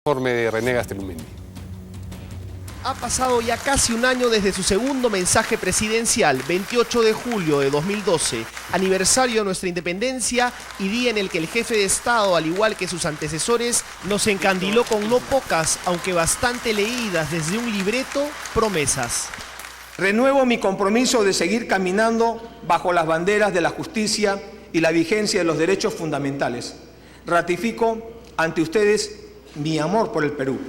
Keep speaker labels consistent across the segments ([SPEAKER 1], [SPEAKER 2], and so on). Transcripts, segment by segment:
[SPEAKER 1] Informe de René Gastelumendi.
[SPEAKER 2] Ha pasado ya casi un año desde su segundo mensaje presidencial, 28 de julio de 2012, aniversario de nuestra independencia y día en el que el jefe de Estado, al igual que sus antecesores, nos encandiló con no pocas, aunque bastante leídas desde un libreto, promesas.
[SPEAKER 3] Renuevo mi compromiso de seguir caminando bajo las banderas de la justicia y la vigencia de los derechos fundamentales. Ratifico ante ustedes mi amor por el Perú.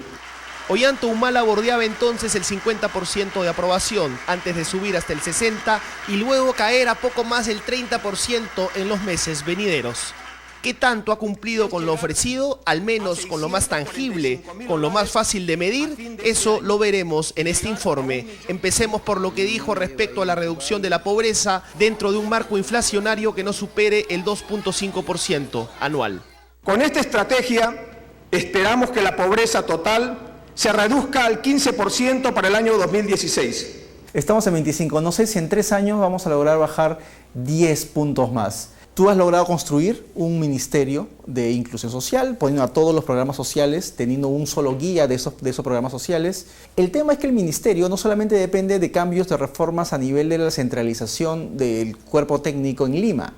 [SPEAKER 2] Ollanta Humala bordeaba entonces el 50% de aprobación, antes de subir hasta el 60% y luego caer a poco más del 30% en los meses venideros. ¿Qué tanto ha cumplido con lo ofrecido? Al menos con lo más tangible, con lo más fácil de medir. Eso lo veremos en este informe. Empecemos por lo que dijo respecto a la reducción de la pobreza dentro de un marco inflacionario que no supere el 2.5% anual.
[SPEAKER 3] Con esta estrategia esperamos que la pobreza total se reduzca al 15% para el año 2016.
[SPEAKER 4] Estamos en 25, no sé si en 3 años vamos a lograr bajar 10 puntos más. Tú has logrado construir un ministerio de inclusión social, poniendo a todos los programas sociales, teniendo un solo guía de esos programas sociales. El tema es que el ministerio no solamente depende de cambios de reformas a nivel de la centralización del cuerpo técnico en Lima,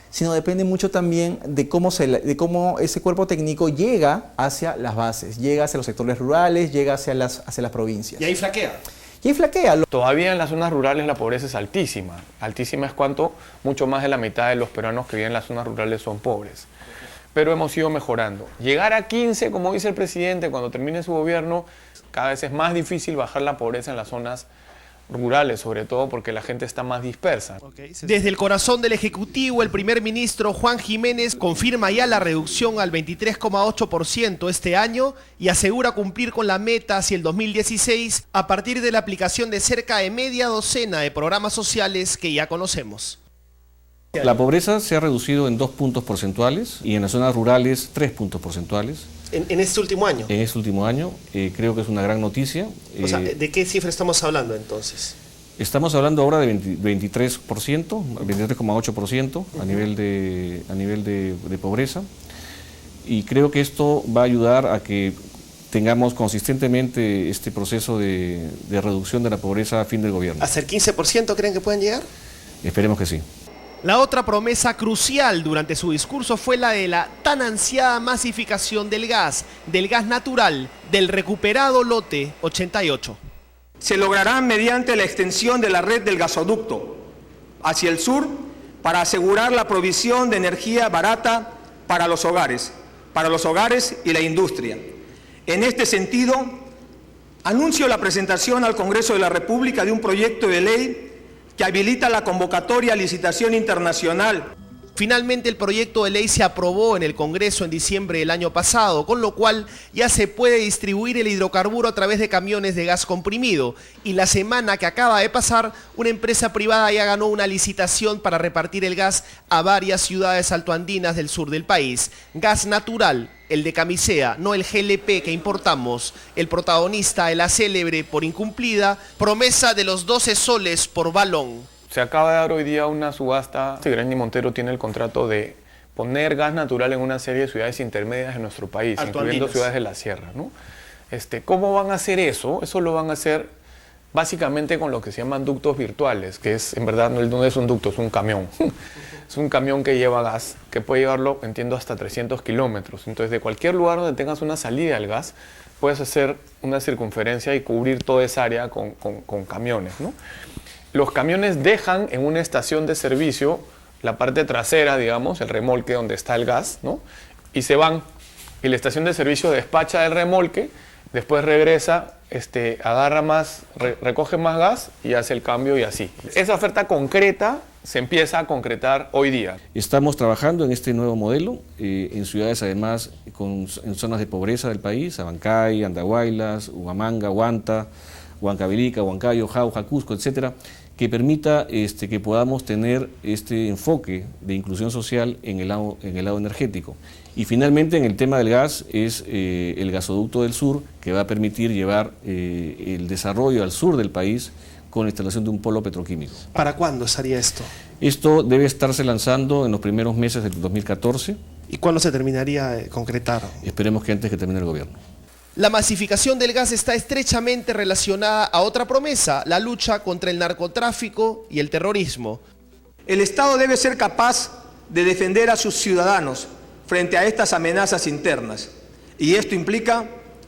[SPEAKER 4] sino depende mucho también de cómo ese cuerpo técnico llega hacia las bases, llega hacia los sectores rurales, llega hacia las provincias.
[SPEAKER 2] Y ahí flaquea.
[SPEAKER 4] Y ahí flaquea.
[SPEAKER 5] Todavía en las zonas rurales la pobreza es altísima. Altísima es cuanto mucho más de la mitad de los peruanos que viven en las zonas rurales son pobres. Pero hemos ido mejorando. Llegar a 15, como dice el presidente, cuando termine su gobierno, cada vez es más difícil bajar la pobreza en las zonas rurales, sobre todo porque la gente está más dispersa.
[SPEAKER 2] Desde el corazón del Ejecutivo, el primer ministro Juan Jiménez confirma ya la reducción al 23,8% este año y asegura cumplir con la meta hacia el 2016 a partir de la aplicación de cerca de media docena de programas sociales que ya conocemos.
[SPEAKER 6] La pobreza se ha reducido en 2 puntos porcentuales y en las zonas rurales 3 puntos porcentuales.
[SPEAKER 2] ¿En este último año?
[SPEAKER 6] En este último año, creo que es una gran noticia.
[SPEAKER 2] O sea, ¿de qué cifra estamos hablando entonces?
[SPEAKER 6] Estamos hablando ahora de 23%, 23,8% a nivel de pobreza, y creo que esto va a ayudar a que tengamos consistentemente este proceso de reducción de la pobreza a fin del gobierno.
[SPEAKER 2] ¿Hasta el 15% creen que pueden llegar?
[SPEAKER 6] Esperemos que sí.
[SPEAKER 2] La otra promesa crucial durante su discurso fue la de la tan ansiada masificación del gas natural, del recuperado lote 88.
[SPEAKER 3] Se logrará mediante la extensión de la red del gasoducto hacia el sur para asegurar la provisión de energía barata para los hogares y la industria. En este sentido, anuncio la presentación al Congreso de la República de un proyecto de ley que habilita la convocatoria a licitación internacional.
[SPEAKER 2] Finalmente el proyecto de ley se aprobó en el Congreso en diciembre del año pasado, con lo cual ya se puede distribuir el hidrocarburo a través de camiones de gas comprimido. Y la semana que acaba de pasar, una empresa privada ya ganó una licitación para repartir el gas a varias ciudades altoandinas del sur del país. Gas natural, el de Camisea, no el GLP que importamos. El protagonista de la célebre por incumplida promesa de los 12 soles por balón.
[SPEAKER 5] Se acaba de dar hoy día una subasta. Grani Montero tiene el contrato de poner gas natural en una serie de ciudades intermedias de nuestro país, incluyendo ciudades de la sierra, ¿no? ¿Cómo van a hacer eso? Eso lo van a hacer básicamente con lo que se llaman ductos virtuales, que es, en verdad, no es un ducto, es un camión. Es un camión que lleva gas, que puede llevarlo, entiendo, hasta 300 kilómetros. Entonces, de cualquier lugar donde tengas una salida al gas, puedes hacer una circunferencia y cubrir toda esa área con camiones, ¿no? Los camiones dejan en una estación de servicio la parte trasera, digamos, el remolque donde está el gas, ¿no? Y se van. Y la estación de servicio despacha el remolque, después regresa, agarra más, recoge más gas y hace el cambio y así. Esa oferta concreta se empieza a concretar hoy día.
[SPEAKER 6] Estamos trabajando en este nuevo modelo, en ciudades además en zonas de pobreza del país, Abancay, Andahuaylas, Huamanga, Huanta, Huancavelica, Huancayo, Jauja, Cusco, etcétera, que permita que podamos tener este enfoque de inclusión social en el lado energético. Y finalmente, en el tema del gas, es el gasoducto del sur, que va a permitir llevar el desarrollo al sur del país con la instalación de un polo petroquímico.
[SPEAKER 2] ¿Para cuándo estaría esto?
[SPEAKER 6] Esto debe estarse lanzando en los primeros meses del 2014.
[SPEAKER 2] ¿Y cuándo se terminaría de concretar?
[SPEAKER 6] Esperemos que antes que termine el gobierno.
[SPEAKER 2] La masificación del gas está estrechamente relacionada a otra promesa, la lucha contra el narcotráfico y el terrorismo.
[SPEAKER 3] El Estado debe ser capaz de defender a sus ciudadanos frente a estas amenazas internas. Y esto implica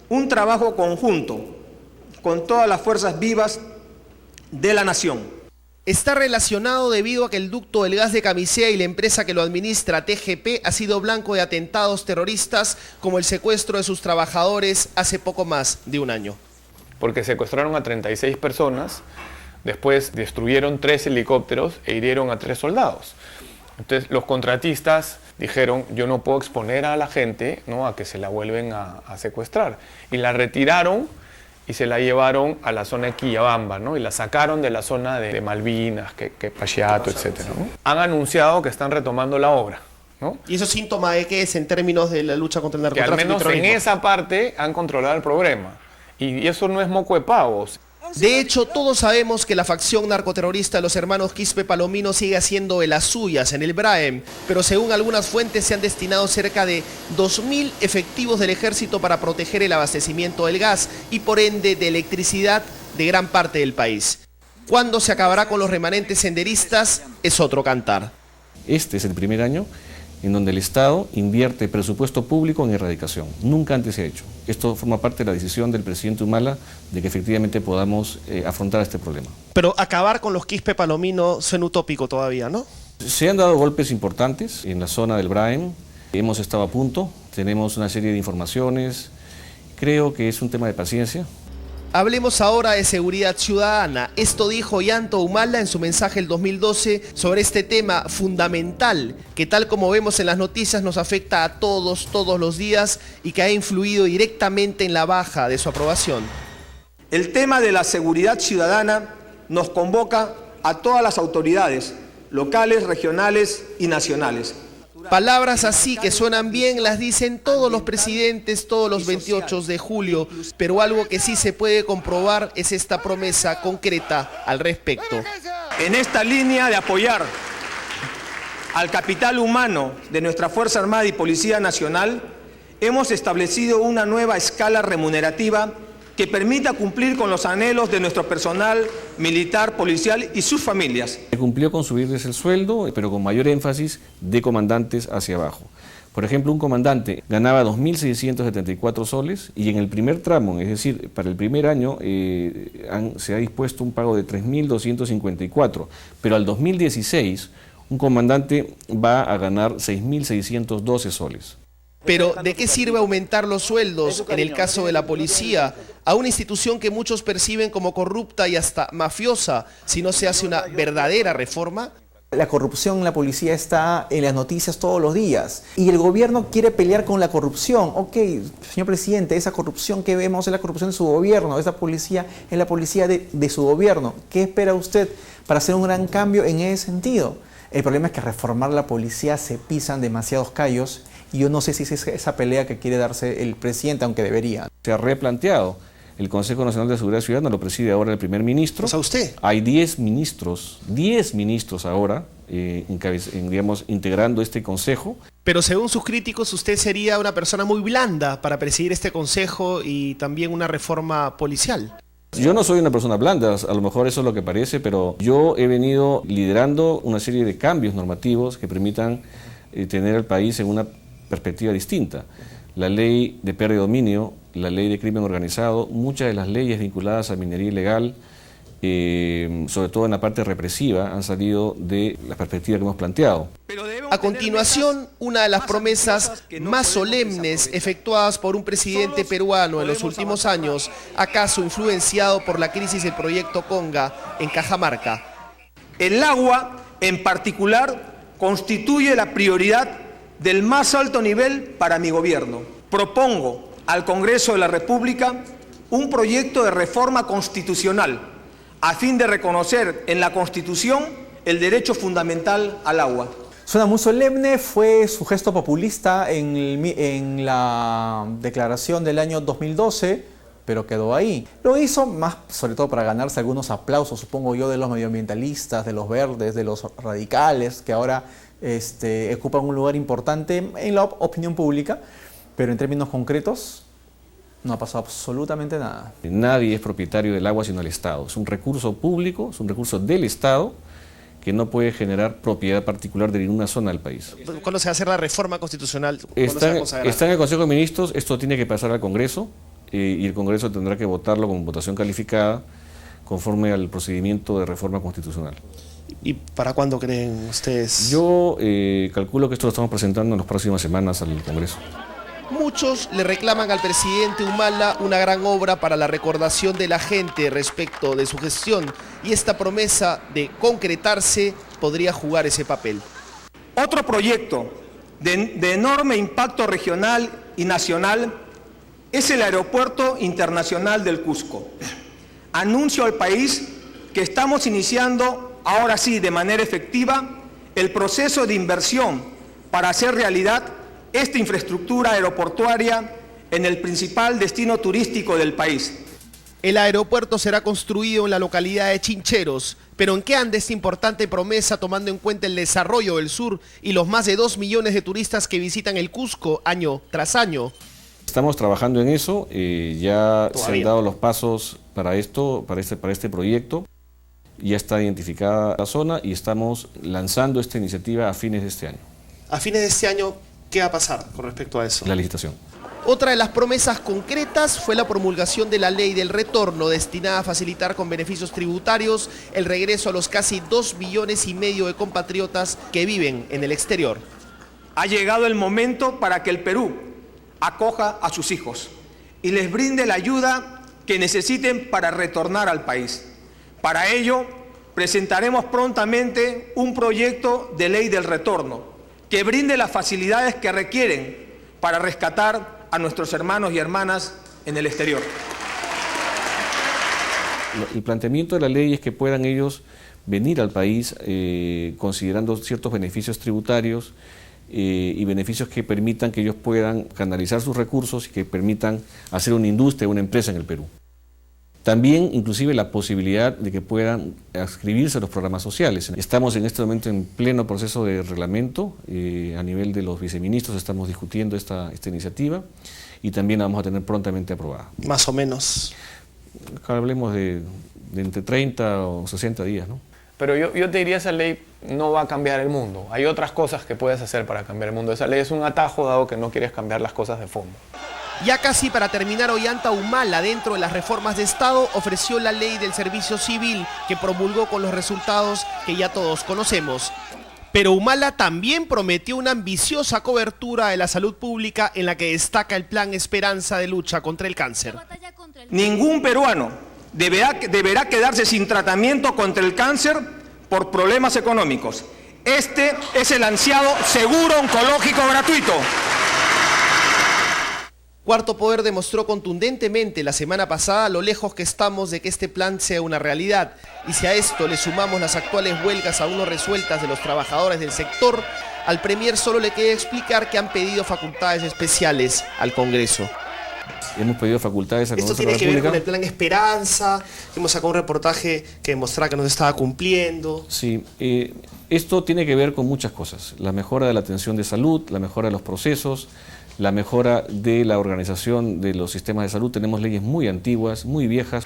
[SPEAKER 3] un trabajo conjunto con todas las fuerzas vivas de la nación.
[SPEAKER 2] Está relacionado debido a que el ducto del gas de Camisea y la empresa que lo administra, TGP, ha sido blanco de atentados terroristas como el secuestro de sus trabajadores hace poco más de un año.
[SPEAKER 5] Porque secuestraron a 36 personas, después destruyeron 3 helicópteros e hirieron a 3 soldados. Entonces los contratistas dijeron, yo no puedo exponer a la gente, ¿no?, a que se la vuelven a secuestrar. Y la retiraron y se la llevaron a la zona de Quillabamba, ¿no? Y la sacaron de la zona de Malvinas, que Pachiato, etc., ¿no? Han anunciado que están retomando la obra, ¿no?
[SPEAKER 2] ¿Y eso es síntoma de qué es en términos de la lucha contra el
[SPEAKER 5] Que
[SPEAKER 2] narcotráfico?
[SPEAKER 5] al menos
[SPEAKER 2] y terrorismo?
[SPEAKER 5] en esa parte han controlado el problema. Y eso no es moco de pavos.
[SPEAKER 2] De hecho, todos sabemos que la facción narcoterrorista de los hermanos Quispe Palomino sigue haciendo de las suyas en el Braem, pero según algunas fuentes se han destinado cerca de 2.000 efectivos del ejército para proteger el abastecimiento del gas y por ende de electricidad de gran parte del país. ¿Cuándo se acabará con los remanentes senderistas? Es otro cantar.
[SPEAKER 6] Este es el primer año en donde el Estado invierte presupuesto público en erradicación. Nunca antes se ha hecho. Esto forma parte de la decisión del presidente Humala de que efectivamente podamos afrontar este problema.
[SPEAKER 2] Pero acabar con los Quispe Palomino suena utópico todavía, ¿no?
[SPEAKER 6] Se han dado golpes importantes en la zona del Braem. Hemos estado a punto, tenemos una serie de informaciones. Creo que es un tema de paciencia.
[SPEAKER 2] Hablemos ahora de seguridad ciudadana. Esto dijo Ollanta Humala en su mensaje el 2012 sobre este tema fundamental que, tal como vemos en las noticias, nos afecta a todos los días y que ha influido directamente en la baja de su aprobación.
[SPEAKER 3] El tema de la seguridad ciudadana nos convoca a todas las autoridades locales, regionales y nacionales.
[SPEAKER 2] Palabras así que suenan bien las dicen todos los presidentes todos los 28 de julio, pero algo que sí se puede comprobar es esta promesa concreta al respecto.
[SPEAKER 3] En esta línea de apoyar al capital humano de nuestra Fuerza Armada y Policía Nacional, hemos establecido una nueva escala remunerativa que permita cumplir con los anhelos de nuestro personal militar, policial y sus familias.
[SPEAKER 6] Se cumplió con subirles el sueldo, pero con mayor énfasis de comandantes hacia abajo. Por ejemplo, un comandante ganaba 2.674 soles y en el primer tramo, es decir, para el primer año, se ha dispuesto un pago de 3.254, pero al 2016 un comandante va a ganar 6.612 soles.
[SPEAKER 2] Pero, ¿de qué sirve aumentar los sueldos, en el caso de la policía, a una institución que muchos perciben como corrupta y hasta mafiosa, si no se hace una verdadera reforma?
[SPEAKER 4] La corrupción en la policía está en las noticias todos los días y el gobierno quiere pelear con la corrupción. Ok, señor presidente, esa corrupción que vemos es la corrupción de su gobierno, esa policía es la policía de su gobierno. ¿Qué espera usted para hacer un gran cambio en ese sentido? El problema es que reformar la policía se pisan demasiados callos y yo no sé si es esa pelea que quiere darse el presidente, aunque debería.
[SPEAKER 6] Se ha replanteado. El Consejo Nacional de Seguridad Ciudadana lo preside ahora el primer ministro.
[SPEAKER 2] O sea, usted.
[SPEAKER 6] Hay 10 ministros ahora, digamos, integrando este consejo.
[SPEAKER 2] Pero según sus críticos, usted sería una persona muy blanda para presidir este consejo y también una reforma policial.
[SPEAKER 6] Yo no soy una persona blanda, a lo mejor eso es lo que parece, pero yo he venido liderando una serie de cambios normativos que permitan tener al país en una perspectiva distinta. La ley de pérdida de dominio, la ley de crimen organizado, muchas de las leyes vinculadas a minería ilegal, sobre todo en la parte represiva, han salido de la perspectiva que hemos planteado.
[SPEAKER 2] A continuación, una de las promesas más solemnes efectuadas por un presidente peruano en los últimos años, acaso influenciado por la crisis del proyecto Conga en Cajamarca.
[SPEAKER 3] El agua, en particular, constituye la prioridad del más alto nivel para mi gobierno. Propongo al Congreso de la República un proyecto de reforma constitucional a fin de reconocer en la Constitución el derecho fundamental al agua.
[SPEAKER 4] Suena muy solemne, fue su gesto populista en la declaración del año 2012, pero quedó ahí. Lo hizo más, sobre todo para ganarse algunos aplausos, supongo yo, de los medioambientalistas, de los verdes, de los radicales, que ahora ocupan un lugar importante en la opinión pública, pero en términos concretos, No ha pasado absolutamente nada.
[SPEAKER 6] Nadie es propietario del agua sino el Estado. Es un recurso público, es un recurso del Estado que no puede generar propiedad particular de ninguna zona del país.
[SPEAKER 2] ¿Cuándo se va a hacer la reforma constitucional?
[SPEAKER 6] Está en el Consejo de Ministros, esto tiene que pasar al Congreso y el Congreso tendrá que votarlo con votación calificada conforme al procedimiento de reforma constitucional.
[SPEAKER 2] ¿Y para cuándo creen ustedes?
[SPEAKER 6] Yo calculo que esto lo estamos presentando en las próximas semanas al Congreso.
[SPEAKER 2] Muchos le reclaman al presidente Humala una gran obra para la recordación de la gente respecto de su gestión, y esta promesa de concretarse podría jugar ese papel.
[SPEAKER 3] Otro proyecto de enorme impacto regional y nacional es el Aeropuerto Internacional del Cusco. Anuncio al país que estamos iniciando, ahora sí, de manera efectiva, el proceso de inversión para hacer realidad esta infraestructura aeroportuaria en el principal destino turístico del país.
[SPEAKER 2] El aeropuerto será construido en la localidad de Chincheros, pero ¿en qué anda esta importante promesa tomando en cuenta el desarrollo del sur y los más de 2 millones de turistas que visitan el Cusco año tras año?
[SPEAKER 6] Estamos trabajando en eso, ya se han dado los pasos para esto, para este proyecto. Ya está identificada la zona y estamos lanzando esta iniciativa a fines de este año.
[SPEAKER 2] A fines de este año, ¿qué va a pasar con respecto a eso?
[SPEAKER 6] La licitación.
[SPEAKER 2] Otra de las promesas concretas fue la promulgación de la ley del retorno, destinada a facilitar con beneficios tributarios el regreso a los casi 2,5 millones de compatriotas que viven en el exterior.
[SPEAKER 3] Ha llegado el momento para que el Perú acoja a sus hijos y les brinde la ayuda que necesiten para retornar al país. Para ello, presentaremos prontamente un proyecto de ley del retorno que brinde las facilidades que requieren para rescatar a nuestros hermanos y hermanas en el exterior.
[SPEAKER 6] El planteamiento de la ley es que puedan ellos venir al país considerando ciertos beneficios tributarios y beneficios que permitan que ellos puedan canalizar sus recursos y que permitan hacer una industria, una empresa en el Perú. También, inclusive, la posibilidad de que puedan adscribirse a los programas sociales. Estamos en este momento en pleno proceso de reglamento. A nivel de los viceministros estamos discutiendo esta iniciativa y también la vamos a tener prontamente aprobada.
[SPEAKER 2] Más o menos.
[SPEAKER 6] Hablemos de entre 30 o 60 días, ¿no?
[SPEAKER 5] Pero yo te diría, esa ley no va a cambiar el mundo. Hay otras cosas que puedes hacer para cambiar el mundo. Esa ley es un atajo dado que no quieres cambiar las cosas de fondo.
[SPEAKER 2] Ya casi para terminar, Ollanta Humala, dentro de las reformas de Estado, ofreció la ley del servicio civil que promulgó con los resultados que ya todos conocemos. Pero Humala también prometió una ambiciosa cobertura de la salud pública en la que destaca el Plan Esperanza de lucha contra el cáncer.
[SPEAKER 3] Ningún peruano deberá quedarse sin tratamiento contra el cáncer por problemas económicos. Este es el ansiado seguro oncológico gratuito.
[SPEAKER 2] Cuarto Poder demostró contundentemente la semana pasada lo lejos que estamos de que este plan sea una realidad. Y si a esto le sumamos las actuales huelgas aún no resueltas de los trabajadores del sector, al Premier solo le queda explicar que han pedido facultades especiales al Congreso.
[SPEAKER 6] Hemos pedido facultades al Congreso de la
[SPEAKER 2] República. Esto tiene que ver con el Plan Esperanza. Hemos sacado un reportaje que demostraba que no se estaba cumpliendo.
[SPEAKER 6] Sí, esto tiene que ver con muchas cosas. La mejora de la atención de salud, la mejora de los procesos, la mejora de la organización de los sistemas de salud. Tenemos leyes muy antiguas, muy viejas.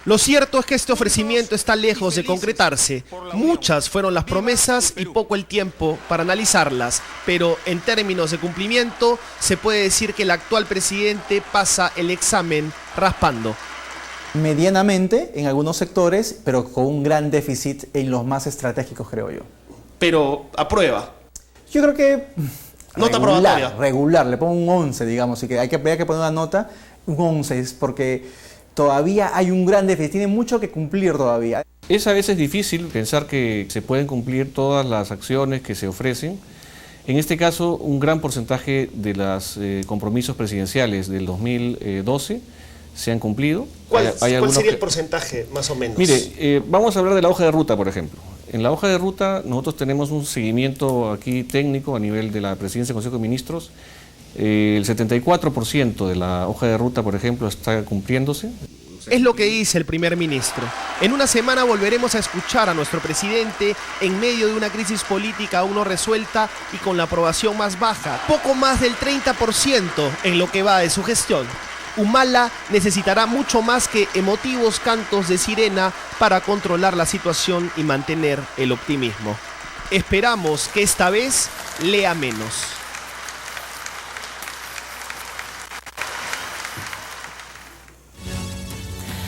[SPEAKER 2] Lo cierto es que este ofrecimiento está lejos de concretarse. Muchas fueron las promesas y poco el tiempo para analizarlas, pero en términos de cumplimiento se puede decir que el actual presidente pasa el examen raspando.
[SPEAKER 4] Medianamente en algunos sectores, pero con un gran déficit en los más estratégicos, creo yo.
[SPEAKER 2] Pero aprueba.
[SPEAKER 4] Yo creo que
[SPEAKER 2] nota probatoria.
[SPEAKER 4] Regular, le pongo un 11, digamos, y que hay que poner una nota, un 11, es porque todavía hay un gran déficit, tiene mucho que cumplir todavía.
[SPEAKER 6] Es a veces difícil pensar que se pueden cumplir todas las acciones que se ofrecen. En este caso, un gran porcentaje de los compromisos presidenciales del 2012 se han cumplido.
[SPEAKER 2] ¿Cuál sería el porcentaje, más o menos?
[SPEAKER 6] Mire, vamos a hablar de la hoja de ruta, por ejemplo. En la hoja de ruta nosotros tenemos un seguimiento aquí técnico a nivel de la Presidencia del Consejo de Ministros. El 74% de la hoja de ruta, por ejemplo, está cumpliéndose.
[SPEAKER 2] Es lo que dice el primer ministro. En una semana volveremos a escuchar a nuestro presidente en medio de una crisis política aún no resuelta y con la aprobación más baja, poco más del 30% en lo que va de su gestión. Humala necesitará mucho más que emotivos cantos de sirena para controlar la situación y mantener el optimismo. Esperamos que esta vez lea menos.